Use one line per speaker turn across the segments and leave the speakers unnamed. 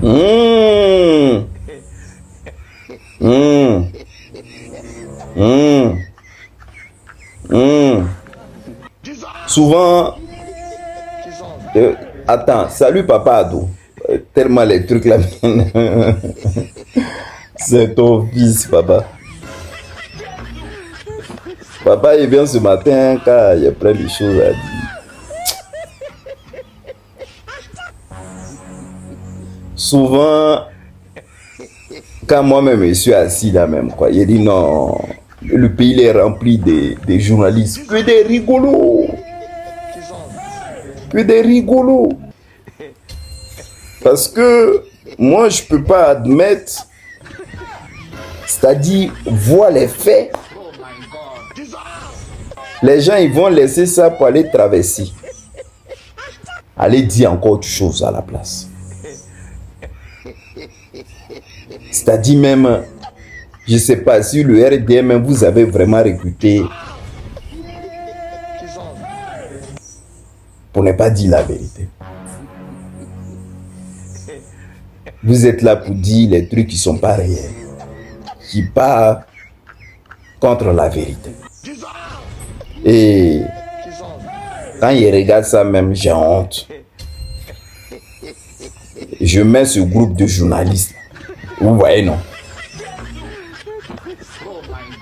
Mmh. Mmh. Mmh. Mmh. Souvent, attends, salut papa Ado. Tellement les trucs là. C'est ton fils, papa. Papa, il vient ce matin car il y a plein de choses à dire. Souvent, quand moi-même je suis assis là même, quoi, il dit non, le pays est rempli de journalistes, que des rigolos. Que des rigolos. Parce que moi, je peux pas admettre, c'est-à-dire voir les faits. Les gens, ils vont laisser ça pour aller traverser. Aller dire encore autre chose à la place. C'est-à-dire même, je ne sais pas si le RDM, vous avez vraiment recruté pour ne pas dire la vérité. Vous êtes là pour dire les trucs qui ne sont pas réels, qui partent contre la vérité. Et quand ils regardent ça même, j'ai honte. Je mets ce groupe de journalistes. Vous voyez, non?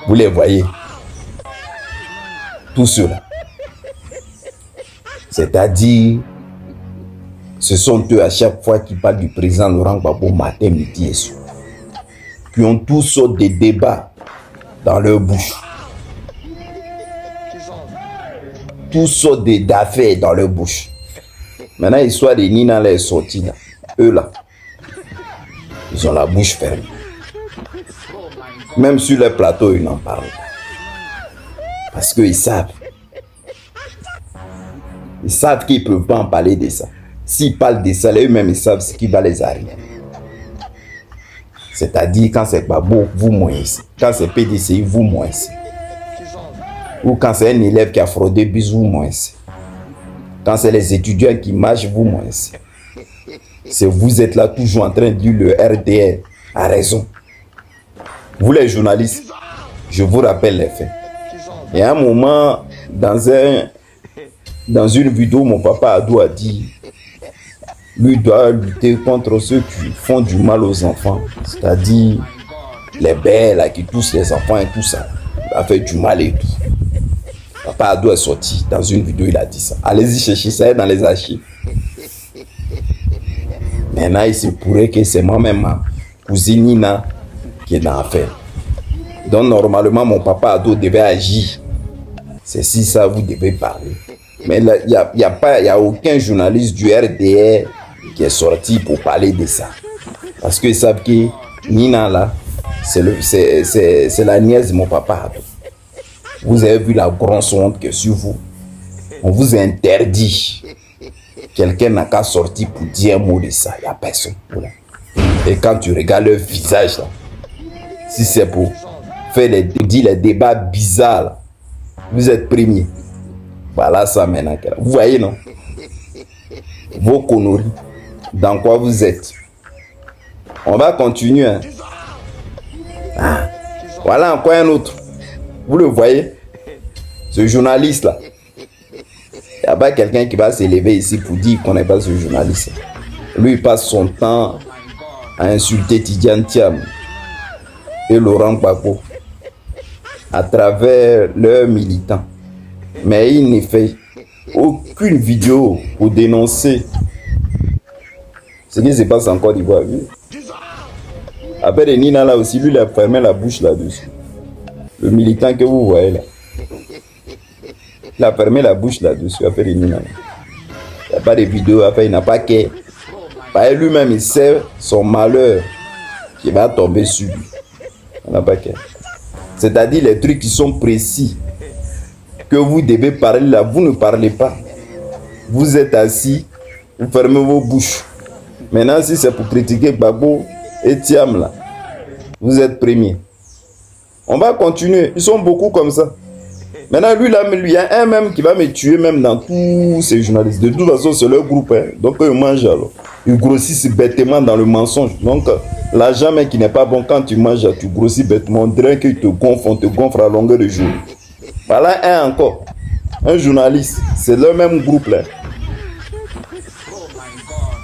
Vous les voyez? Tous ceux-là. C'est-à-dire, ce sont eux à chaque fois qui parlent du président Laurent Gbagbo matin, midi et soir. Qui ont tous sortes de débats dans leur bouche. Toutes sortes d'affaires dans leur bouche. Maintenant, l'histoire de Nina là est sortie là. Eux là, ils ont la bouche fermée. Même sur le plateau, ils n'en parlent pas. Parce qu'ils savent. Ils savent qu'ils ne peuvent pas en parler de ça. S'ils parlent de ça, eux-mêmes, ils savent ce qui va les arriver. C'est-à-dire, quand c'est Gbagbo, vous moissez. Quand c'est PDCI, vous moissez. Ou quand c'est un élève qui a fraudé, vous moissez. Quand c'est les étudiants qui marchent, vous moissez. C'est vous êtes là toujours en train de dire le RDR a raison. Vous les journalistes, je vous rappelle les faits. Et à un moment, dans une vidéo, mon papa Ado a dit, lui doit lutter contre ceux qui font du mal aux enfants. C'est-à-dire les belles là, qui touchent les enfants et tout ça. Il a fait du mal et tout. Papa Ado est sorti dans une vidéo, il a dit ça. Allez-y chercher ça dans les archives. Maintenant, il se pourrait que c'est moi-même, ma cousine Nina, qui est dans l'affaire. Donc, normalement, mon papa Ado devait agir. C'est si ça, vous devez parler. Mais il n'y a aucun journaliste du RDR qui est sorti pour parler de ça. Parce qu'ils savent que Nina, là, c'est la nièce de mon papa Ado. Vous avez vu la grosse honte que sur vous. On vous interdit. Quelqu'un n'a qu'à sortir pour dire un mot de ça. Il n'y a personne. Et quand tu regardes leur visage, là, si c'est pour faire dire les débats bizarres, là, vous êtes premiers. Voilà ça maintenant. Vous voyez, non? Vos conneries. Dans quoi vous êtes? On va continuer. Hein? Ah. Voilà encore un autre. Vous le voyez? Ce journaliste-là. Il n'y a pas quelqu'un qui va s'élever ici pour dire qu'on n'est pas ce journaliste. Lui, il passe son temps à insulter Tidiane Thiam et Laurent Gbagbo à travers leurs militants. Mais il ne fait aucune vidéo pour dénoncer ce qui se passe en Côte d'Ivoire. Après Nina là aussi, lui, il a fermé la bouche là-dessus. Le militant que vous voyez là. Il a fermé la bouche là-dessus après Nina. Il n'y a pas de vidéo, après il n'a pas qu'à. Lui-même, il sait son malheur qui va tomber sur lui. Il n'a pas qu'à. C'est-à-dire les trucs qui sont précis. Que vous devez parler là, vous ne parlez pas. Vous êtes assis, vous fermez vos bouches. Maintenant, si c'est pour critiquer Gbagbo et Thiam là, vous êtes premiers. On va continuer. Ils sont beaucoup comme ça. Maintenant, lui, là, il y a un même qui va me tuer, même dans tous ces journalistes. De toute façon, c'est leur groupe. Hein. Donc, ils mangent alors. Ils grossissent bêtement dans le mensonge. Donc, l'argent même qui n'est pas bon, quand tu manges, tu grossis bêtement. On dirait qu'il te gonfle, on te gonfle à longueur de jour. Voilà un encore. Un journaliste. C'est le même groupe là.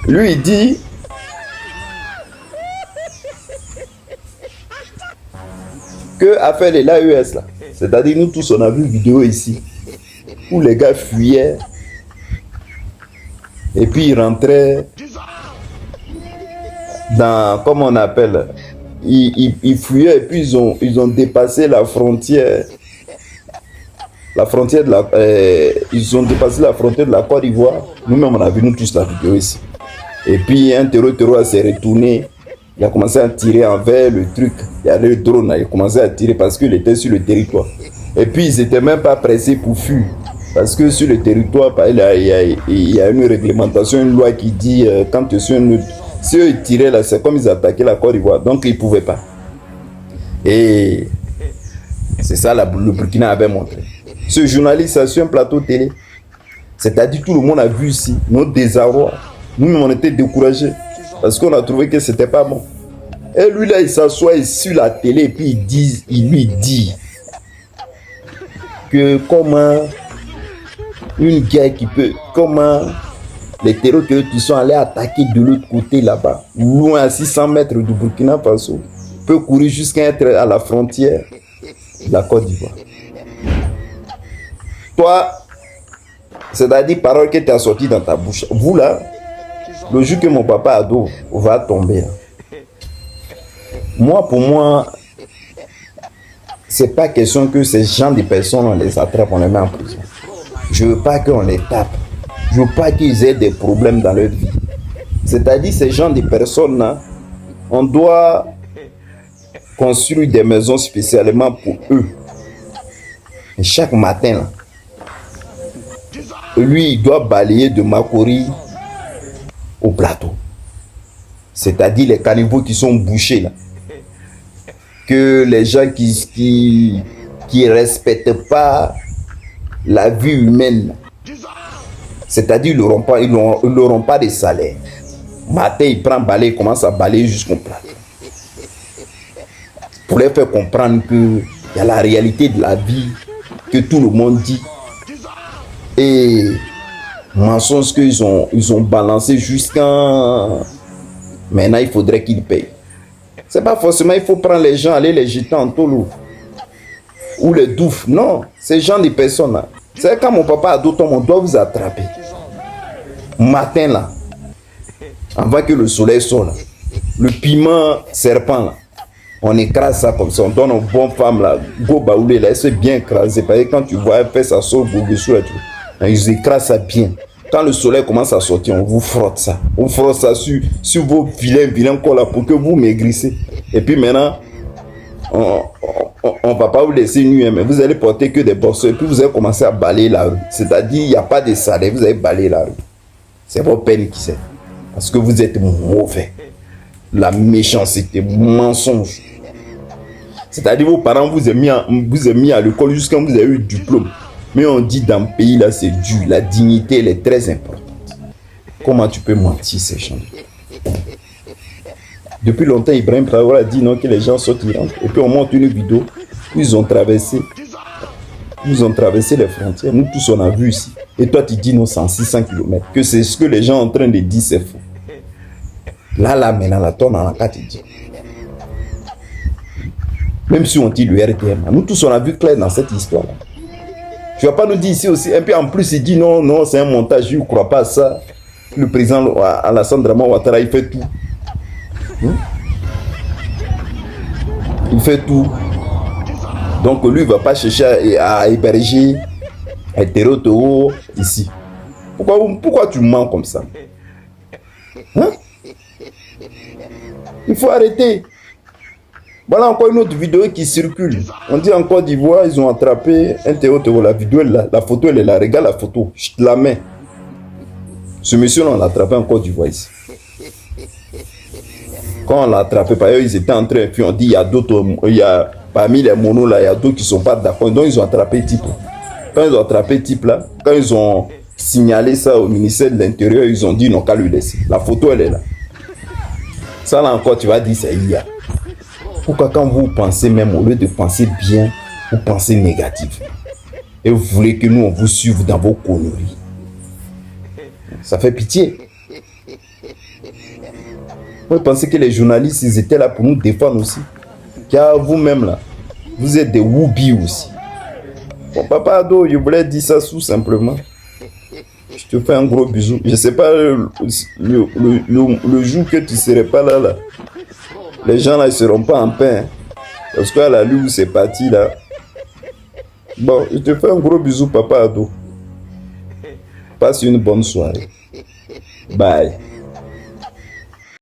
Lui, il dit que affaire de l'AES là. C'est-à-dire, nous tous, on a vu une vidéo ici où les gars fuyaient et puis ils rentraient dans, comment on appelle, ils fuyaient et puis ils ont dépassé la frontière. Ils ont dépassé la frontière de la Côte d'Ivoire. Nous-mêmes, on a vu nous tous la vidéo ici. Et puis un terroriste s'est retourné. Il a commencé à tirer envers le truc. Il y a le drone, il a commencé à tirer parce qu'il était sur le territoire. Et puis ils n'étaient même pas pressés pour fuir. Parce que sur le territoire, il y a une réglementation, une loi qui dit quand tu es sur une... Si eux ils tiraient là, c'est comme ils attaquaient la Côte d'Ivoire. Donc ils ne pouvaient pas. Et c'est ça le Burkina avait montré. Ce journaliste a sur un plateau télé. C'est-à-dire tout le monde a vu ici notre désarroi. Nous-mêmes on était découragés. Parce qu'on a trouvé que c'était pas bon. Et lui là, il s'assoit sur la télé et puis il lui dit que comment une guerre comment les terroristes qui sont allés attaquer de l'autre côté là-bas, loin à 600 mètres du Burkina Faso, peut courir jusqu'à être à la frontière de la Côte d'Ivoire. Toi, c'est-à-dire parole que tu as sorti dans ta bouche. Vous là, le jour que mon papa ado va tomber, moi, pour moi, c'est pas question que ces gens de personnes, on les attrape, on les met en prison. Je veux pas qu'on les tape. Je veux pas qu'ils aient des problèmes dans leur vie. C'est-à-dire, ces gens de personnes-là, on doit construire des maisons spécialement pour eux. Et chaque matin, là, lui, il doit balayer de Makori au plateau. C'est-à-dire les caniveaux qui sont bouchés là. Que les gens qui respectent pas la vie humaine, c'est-à-dire ils n'auront pas de salaire. Matin, il prend balai, il commence à balayer jusqu'au plateau. Pour les faire comprendre qu'il y a la réalité de la vie que tout le monde dit. Et mensonges qu'ils ont balancé jusqu'à maintenant, il faudrait qu'ils payent. C'est pas forcément il faut prendre les gens, aller les jeter en tôle ou les douves. Non, ces gens de personnes là. C'est quand mon papa a d'autres, on doit vous attraper. Matin là, avant que le soleil sorte là, le piment serpent là, on écrase ça comme ça, on donne aux bonnes femmes là, go baoulé là, elle se bien écrasée. Parce que quand tu vois, elle fait ça sort dessous là, ils écrasent ça bien. Quand le soleil commence à sortir, on vous frotte ça. On frotte ça sur vos vilains corps là pour que vous maigrissez. Et puis maintenant, on va pas vous laisser nu, mais vous allez porter que des borsons. Et puis vous allez commencer à balayer la rue. C'est-à-dire, il n'y a pas de salaire, vous allez balayer la rue. C'est vos peines qui c'est. Parce que vous êtes mauvais. La méchanceté, mensonge. C'est-à-dire, vos parents vous ont mis à l'école jusqu'à vous avez eu le diplôme. Mais on dit dans le pays là, c'est dur. La dignité, elle est très importante. Comment tu peux mentir ces gens? Depuis longtemps, Ibrahim Traoré a dit non, que les gens sortent, ils rentrent. Et puis on monte une vidéo où ils ont traversé les frontières. Nous tous, on a vu ici. Et toi, tu dis non, 600 km. Que c'est ce que les gens sont en train de dire, c'est faux. Là, maintenant, la tonne en la carte, tu dis. Même si on dit le RTM, nous tous, on a vu clair dans cette histoire-là. Tu vas pas nous dire ici aussi. Et puis en plus, il dit non, c'est un montage, je ne crois pas à ça. Le président Alassane Draman Ouattara, il fait tout. Il fait tout. Donc lui, il ne va pas chercher à héberger un terreau ici. Pourquoi tu mens comme ça? Il faut arrêter. Voilà encore une autre vidéo qui circule. On dit en Côte d'Ivoire, ils ont attrapé un terreau. La vidéo est là, la photo elle est là. Regarde la photo, je te la mets. Ce monsieur, on l'a attrapé en Côte d'Ivoire ici. Quand on l'a attrapé, par exemple, ils étaient en train, puis on dit, il y a d'autres, parmi les monos là, il y a d'autres qui ne sont pas d'accord. Donc ils ont attrapé type. Quand ils ont attrapé type là, quand ils ont signalé ça au ministère de l'Intérieur, ils ont dit non qu'à lui laisser. La photo, elle est là. Ça là encore, tu vas dire c'est IA. Pourquoi quand vous pensez même, au lieu de penser bien, vous pensez négatif? Et vous voulez que nous, on vous suive dans vos conneries. Ça fait pitié. Vous pensez que les journalistes, ils étaient là pour nous défendre aussi. Car vous-même là, vous êtes des whoopis aussi. Bon, papa Ado, je voulais dire ça tout simplement. Je te fais un gros bisou. Je sais pas, le jour que tu serais pas là, les gens là, ils seront pas en paix. Hein. Parce qu'à la lune, c'est parti là. Bon, je te fais un gros bisou, papa Ado. Passe une bonne soirée. Bye.